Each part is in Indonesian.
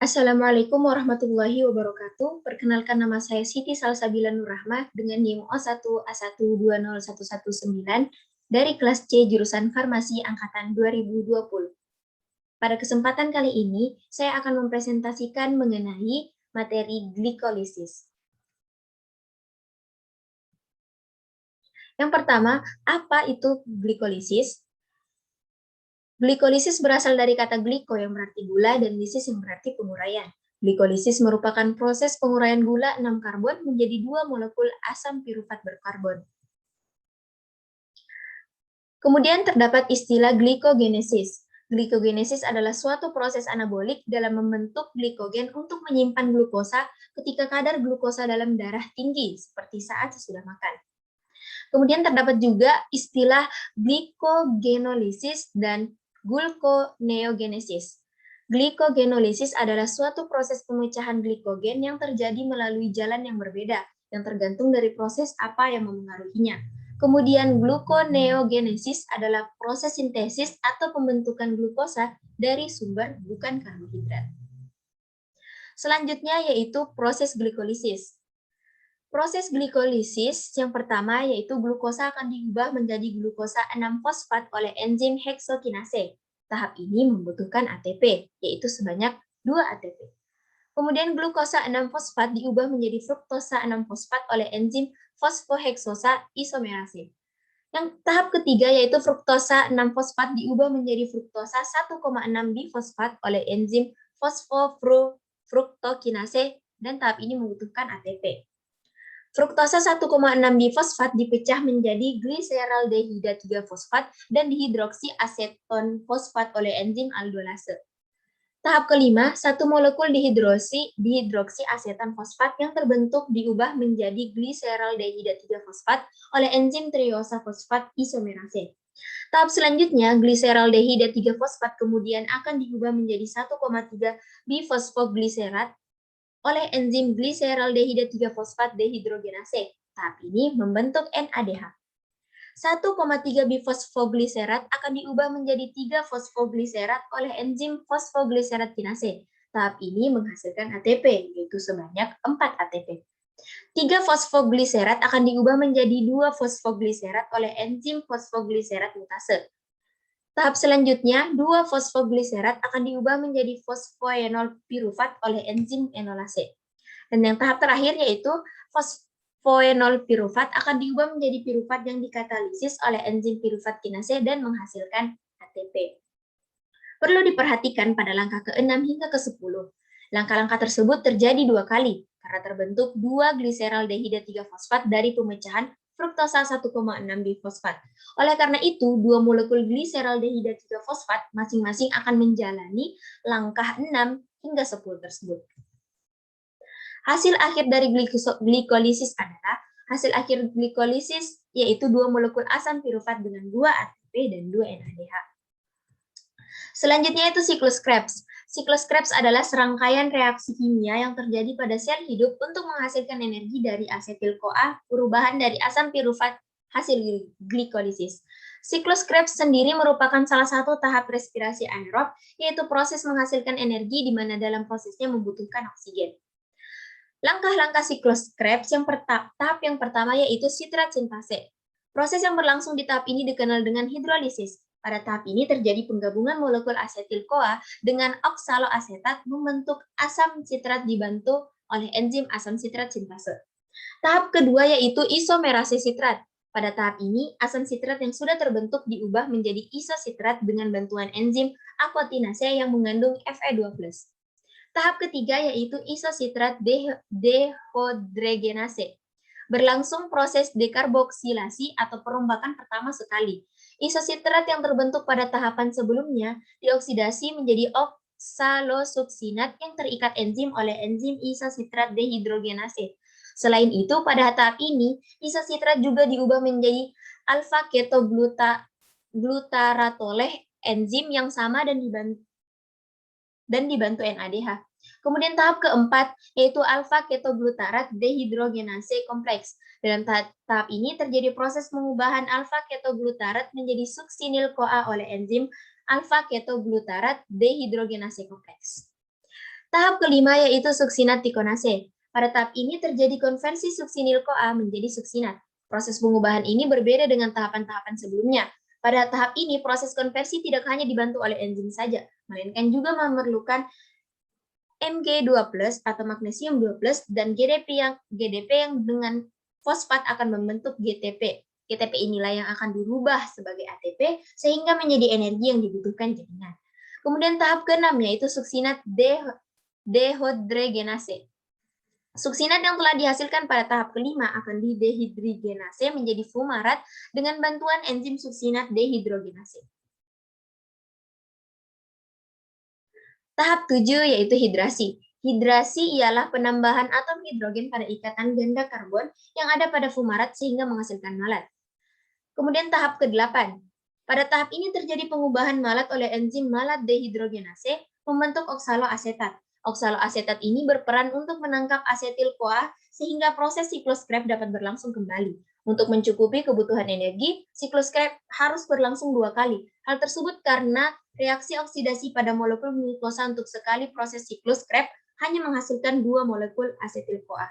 Assalamualaikum warahmatullahi wabarakatuh. Perkenalkan, nama saya Siti Salsabila Nurrahmah dengan NIM O1A1201119 dari kelas C jurusan Farmasi angkatan 2020. Pada kesempatan kali ini, saya akan mempresentasikan mengenai materi glikolisis. Yang pertama, apa itu glikolisis? Glikolisis berasal dari kata gliko yang berarti gula dan lisis yang berarti penguraian. Glikolisis merupakan proses penguraian gula 6 karbon menjadi 2 molekul asam pirufat berkarbon. Kemudian terdapat istilah glikogenesis. Glikogenesis adalah suatu proses anabolik dalam membentuk glikogen untuk menyimpan glukosa ketika kadar glukosa dalam darah tinggi, seperti saat sesudah makan. Kemudian terdapat juga istilah glikogenolisis dan gluconeogenesis. Glikogenolisis adalah suatu proses pemecahan glikogen yang terjadi melalui jalan yang berbeda, yang tergantung dari proses apa yang memengaruhinya. Kemudian gluconeogenesis adalah proses sintesis atau pembentukan glukosa dari sumber bukan karbohidrat. Selanjutnya yaitu proses glikolisis. Proses glikolisis yang pertama yaitu glukosa akan diubah menjadi glukosa 6-fosfat oleh enzim heksokinase. Tahap ini membutuhkan ATP, yaitu sebanyak 2 ATP. Kemudian glukosa 6-fosfat diubah menjadi fruktosa 6-fosfat oleh enzim fosfoheksosa isomerase. Yang tahap ketiga yaitu fruktosa 6-fosfat diubah menjadi fruktosa 1,6 bifosfat oleh enzim fosfofruktokinase dan tahap ini membutuhkan ATP. Fruktosa 1,6 bifosfat dipecah menjadi gliseraldehida 3-fosfat dan dihidroksi aseton fosfat oleh enzim aldolase. Tahap kelima, satu molekul dihidroksi asetan fosfat yang terbentuk diubah menjadi gliseraldehida 3-fosfat oleh enzim triosa fosfat isomerase. Tahap selanjutnya, gliseraldehida 3-fosfat kemudian akan diubah menjadi 1,3 bifosfogliserat oleh enzim gliseraldehida 3-fosfat dehidrogenase. Tahap ini membentuk NADH. 1,3 bifosfogliserat akan diubah menjadi 3 fosfogliserat oleh enzim fosfogliserat kinase. Tahap ini menghasilkan ATP, yaitu sebanyak 4 ATP. 3 fosfogliserat akan diubah menjadi 2 fosfogliserat oleh enzim fosfogliserat mutase. Tahap selanjutnya, 2 fosfogliserat akan diubah menjadi fosfoenol pirufat oleh enzim enolase. Dan yang tahap terakhir yaitu fosfoenol pirufat akan diubah menjadi pirufat yang dikatalisis oleh enzim pirufat kinase dan menghasilkan ATP. Perlu diperhatikan pada langkah ke-6 hingga ke-10. Langkah-langkah tersebut terjadi 2 kali karena terbentuk 2 gliseraldehida 3-fosfat dari pemecahan fruktosa 1,6 bifosfat. Oleh karena itu, 2 molekul gliseraldehida 3-fosfat masing-masing akan menjalani langkah 6 hingga 10 tersebut. Hasil akhir dari glikolisis adalah yaitu 2 molekul asam pirufat dengan 2 ATP dan 2 NADH. Selanjutnya itu siklus Krebs. Siklus Krebs adalah serangkaian reaksi kimia yang terjadi pada sel hidup untuk menghasilkan energi dari asetil-CoA, perubahan dari asam pirufat hasil glikolisis. Siklus Krebs sendiri merupakan salah satu tahap respirasi anaerob, yaitu proses menghasilkan energi di mana dalam prosesnya membutuhkan oksigen. Langkah-langkah siklus Krebs tahap yang pertama yaitu sitrat sintase. Proses yang berlangsung di tahap ini dikenal dengan hidrolisis. Pada tahap ini terjadi penggabungan molekul asetil-CoA dengan oksaloasetat membentuk asam sitrat dibantu oleh enzim asam sitrat sintase. Tahap kedua yaitu isomerase sitrat. Pada tahap ini, asam sitrat yang sudah terbentuk diubah menjadi isositrat dengan bantuan enzim aquatinase yang mengandung Fe2+. Tahap ketiga yaitu isositrat dehydrogenase. Berlangsung proses dekarboksilasi atau perombakan pertama sekali. Isositrat yang terbentuk pada tahapan sebelumnya dioksidasi menjadi oksalosuksinat yang terikat enzim oleh enzim isositrat dehidrogenase. Selain itu, pada tahap ini, isositrat juga diubah menjadi alfa-ketoglutarate enzim yang sama dan dibantu NADH. Kemudian tahap keempat yaitu alfa-ketoglutarat dehidrogenase kompleks. Dalam tahap ini terjadi proses pengubahan alfa-ketoglutarat menjadi suksinil-CoA oleh enzim alfa-ketoglutarat dehidrogenase kompleks. Tahap kelima yaitu suksinat tikonase. Pada tahap ini terjadi konversi suksinil-CoA menjadi suksinat. Proses pengubahan ini berbeda dengan tahapan-tahapan sebelumnya. Pada tahap ini, proses konversi tidak hanya dibantu oleh enzim saja, melainkan juga memerlukan Mg2+ atau magnesium 2+ dan GDP yang dengan fosfat akan membentuk GTP. GTP inilah yang akan dirubah sebagai ATP sehingga menjadi energi yang dibutuhkan jaringan. Kemudian tahap ke-6 yaitu suksinat dehydrogenase. Suksinat yang telah dihasilkan pada tahap kelima akan didehidrogenase menjadi fumarat dengan bantuan enzim suksinat dehidrogenase. Tahap 7 yaitu hidrasi. Hidrasi ialah penambahan atom hidrogen pada ikatan ganda karbon yang ada pada fumarat sehingga menghasilkan malat. Kemudian tahap ke-8. Pada tahap ini terjadi pengubahan malat oleh enzim malat dehidrogenase membentuk oksaloasetat. Oksaloasetat ini berperan untuk menangkap asetil-CoA sehingga proses siklus Krebs dapat berlangsung kembali. Untuk mencukupi kebutuhan energi, siklus Krebs harus berlangsung 2 kali. Hal tersebut karena reaksi oksidasi pada molekul glukosa untuk sekali proses siklus Krebs hanya menghasilkan 2 molekul asetil-CoA.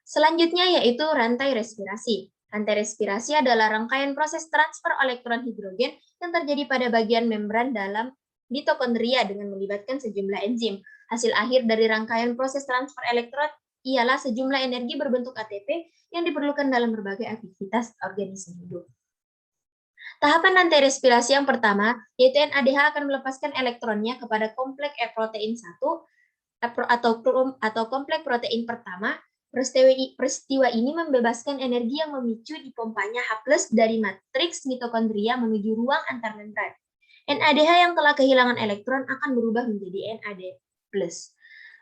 Selanjutnya yaitu rantai respirasi. Rantai respirasi adalah rangkaian proses transfer elektron hidrogen yang terjadi pada bagian membran dalam mitokondria dengan melibatkan sejumlah enzim. Hasil akhir dari rangkaian proses transfer elektron ialah sejumlah energi berbentuk ATP yang diperlukan dalam berbagai aktivitas organisme hidup. Tahapan rantai respirasi yang pertama, yaitu NADH akan melepaskan elektronnya kepada kompleks protein 1 atau kompleks protein pertama. Peristiwa ini membebaskan energi yang memicu dipompanya H+ dari matriks mitokondria menuju ruang antar membran. NADH yang telah kehilangan elektron akan berubah menjadi NAD+.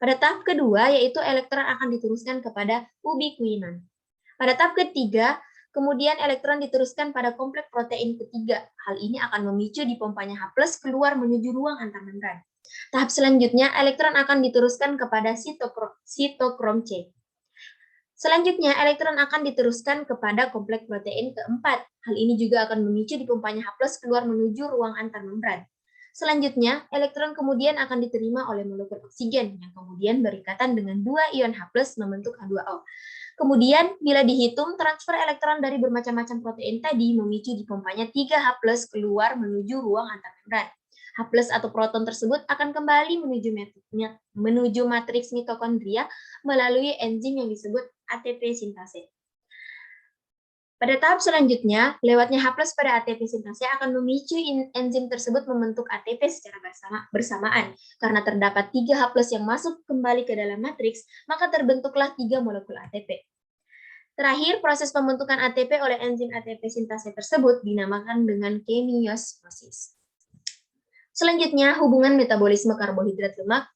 Pada tahap kedua, yaitu elektron akan diteruskan kepada ubikuinan. Pada tahap ketiga, kemudian elektron diteruskan pada kompleks protein ketiga. Hal ini akan memicu dipompanya H+ keluar menuju ruang antar membran. Tahap selanjutnya, elektron akan diteruskan kepada sitokrom C. Selanjutnya, elektron akan diteruskan kepada kompleks protein keempat. Hal ini juga akan memicu dipompanya H+ keluar menuju ruang antar membran. Selanjutnya, elektron kemudian akan diterima oleh molekul oksigen yang kemudian berikatan dengan 2 ion H+ membentuk H2O. Kemudian, bila dihitung, transfer elektron dari bermacam-macam protein tadi memicu dipompanya 3H+ keluar menuju ruang antar membran. H+ atau proton tersebut akan kembali menuju matriks mitokondria melalui enzim yang disebut ATP sintase. Pada tahap selanjutnya, lewatnya H+ pada ATP sintase akan memicu enzim tersebut membentuk ATP secara bersamaan. Karena terdapat 3H+ yang masuk kembali ke dalam matriks, maka terbentuklah 3 molekul ATP. Terakhir, proses pembentukan ATP oleh enzim ATP sintase tersebut dinamakan dengan kemiosmosis. Selanjutnya, hubungan metabolisme karbohidrat lemak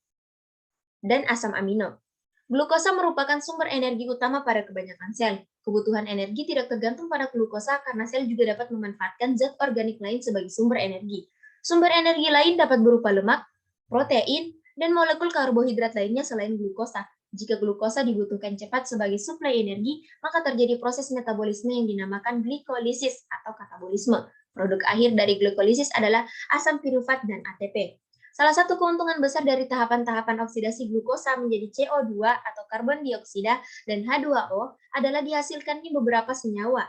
dan asam amino. Glukosa merupakan sumber energi utama pada kebanyakan sel. Kebutuhan energi tidak tergantung pada glukosa karena sel juga dapat memanfaatkan zat organik lain sebagai sumber energi. Sumber energi lain dapat berupa lemak, protein, dan molekul karbohidrat lainnya selain glukosa. Jika glukosa dibutuhkan cepat sebagai suplai energi, maka terjadi proses metabolisme yang dinamakan glikolisis atau katabolisme. Produk akhir dari glikolisis adalah asam pirufat dan ATP. Salah satu keuntungan besar dari tahapan-tahapan oksidasi glukosa menjadi CO2 atau karbon dioksida dan H2O adalah dihasilkannya beberapa senyawa.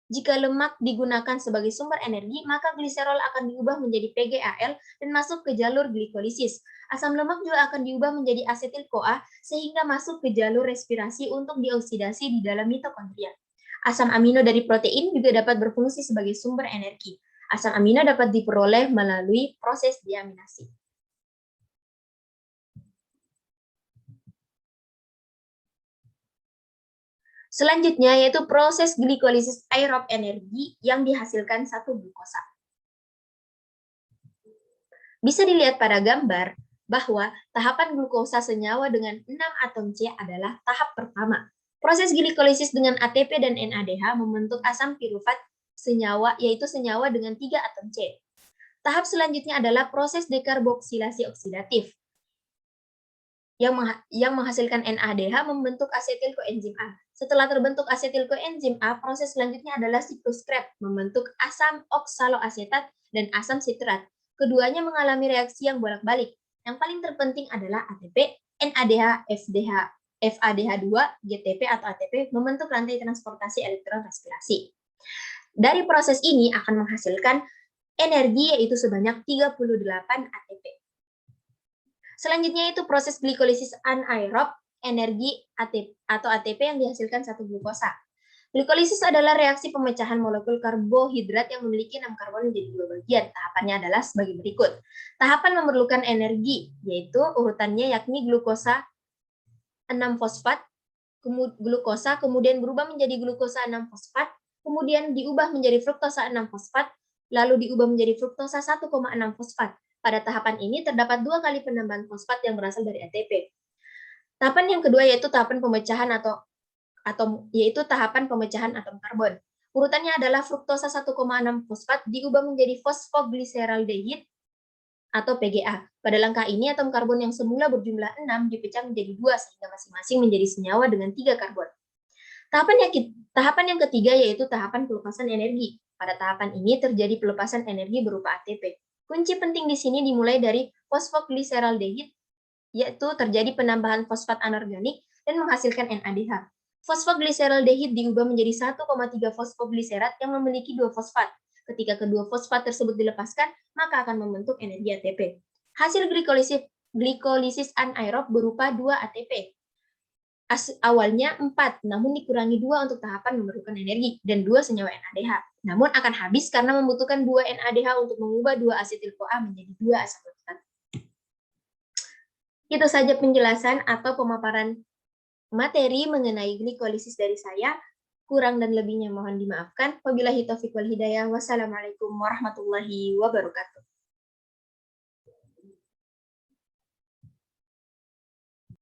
Jika lemak digunakan sebagai sumber energi, maka gliserol akan diubah menjadi PGAL dan masuk ke jalur glikolisis. Asam lemak juga akan diubah menjadi asetil-CoA sehingga masuk ke jalur respirasi untuk dioksidasi di dalam mitokondria. Asam amino dari protein juga dapat berfungsi sebagai sumber energi. Asam amino dapat diperoleh melalui proses deaminasi. Selanjutnya yaitu proses glikolisis aerob energi yang dihasilkan satu glukosa. Bisa dilihat pada gambar bahwa tahapan glukosa senyawa dengan 6 atom C adalah tahap pertama. Proses glikolisis dengan ATP dan NADH membentuk asam pirufat senyawa, yaitu senyawa dengan 3 atom C. Tahap selanjutnya adalah proses dekarboksilasi oksidatif. yang menghasilkan NADH membentuk asetil koenzim A. Setelah terbentuk asetil koenzim A, proses selanjutnya adalah siklus Krebs membentuk asam oksaloasetat dan asam sitrat. Keduanya mengalami reaksi yang bolak-balik. Yang paling terpenting adalah ATP, NADH, FDH, FADH2, GTP atau ATP membentuk rantai transportasi elektron respirasi. Dari proses ini akan menghasilkan energi yaitu sebanyak 38 ATP. Selanjutnya itu proses glikolisis anaerob, energi atau ATP yang dihasilkan satu glukosa. Glikolisis adalah reaksi pemecahan molekul karbohidrat yang memiliki 6 karbon menjadi 2 bagian. Tahapannya adalah sebagai berikut. Tahapan memerlukan energi, yaitu urutannya yakni glukosa 6 fosfat, glukosa kemudian berubah menjadi glukosa 6 fosfat, kemudian diubah menjadi fruktosa 6 fosfat, lalu diubah menjadi fruktosa 1,6 fosfat. Pada tahapan ini terdapat 2 kali penambahan fosfat yang berasal dari ATP. Tahapan yang kedua yaitu tahapan pemecahan tahapan pemecahan atom karbon. Urutannya adalah fruktosa 1,6 fosfat diubah menjadi fosfogliseraldehid atau PGA. Pada langkah ini atom karbon yang semula berjumlah 6 dipecah menjadi 2 sehingga masing-masing menjadi senyawa dengan 3 karbon. Tahapan yang ketiga yaitu tahapan pelepasan energi. Pada tahapan ini terjadi pelepasan energi berupa ATP. Kunci penting di sini dimulai dari fosfogliseraldehid, yaitu terjadi penambahan fosfat anorganik dan menghasilkan NADH. Fosfogliseraldehid diubah menjadi 1,3 fosfogliserat yang memiliki 2 fosfat. Ketika kedua fosfat tersebut dilepaskan, maka akan membentuk energi ATP. Hasil glikolisis anaerob berupa 2 ATP. Awalnya 4, namun dikurangi 2 untuk tahapan memerlukan energi, dan 2 senyawa NADH. Namun akan habis karena membutuhkan 2 NADH untuk mengubah 2 asetil-CoA menjadi 2 asam laktat. Itu saja penjelasan atau pemaparan materi mengenai glikolisis dari saya. Kurang dan lebihnya mohon dimaafkan. Wabillahi taufiq wal hidayah. Wassalamualaikum warahmatullahi wabarakatuh.